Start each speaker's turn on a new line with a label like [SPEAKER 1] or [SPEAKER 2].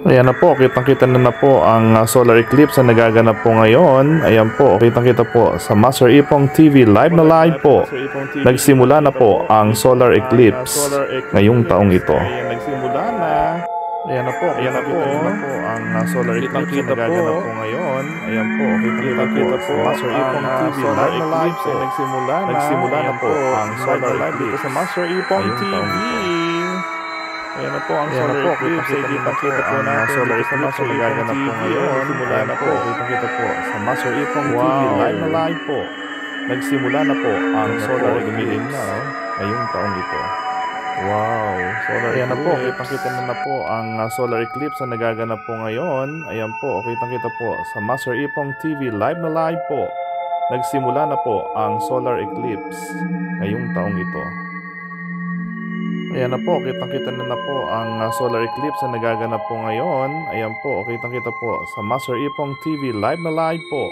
[SPEAKER 1] Ayan na po, kitang-kita na po ang solar eclipse na nagaganap po ngayon. Ayan po, kitang-kita po sa Master Ipong TV, live na live po. Nagsimula na po ang solar eclipse ngayong taong ito. Nagsimula na. Ayan na po, ang solar eclipse na nagaganap po ngayon. Ayan po, kitang-kita po sa Master Ipong TV, live na live po. Nagsimula na po ang solar eclipse sa Master Ipong TV. Ayan na po ang solar eclipse. Kita-kita po natin solar eclipse na nagaganap po ngayon. Simula na po. Kita-kita po sa Master Ipong TV. Live na live po. Nagsimula na po ang solar eclipse ngayong taong ito. Wow! Ayan na po. Kita-kita na po ang solar eclipse na nagaganap po ngayon. Ayan po. Kita-kita po sa Master Ipong TV. Live na live po. Nagsimula na po ang solar eclipse ngayong taong ito. Ayan na po, kitang-kita na po ang solar eclipse na nagaganap po ngayon. Ayan po, kitang-kita po sa Master Ipong TV, live na live po.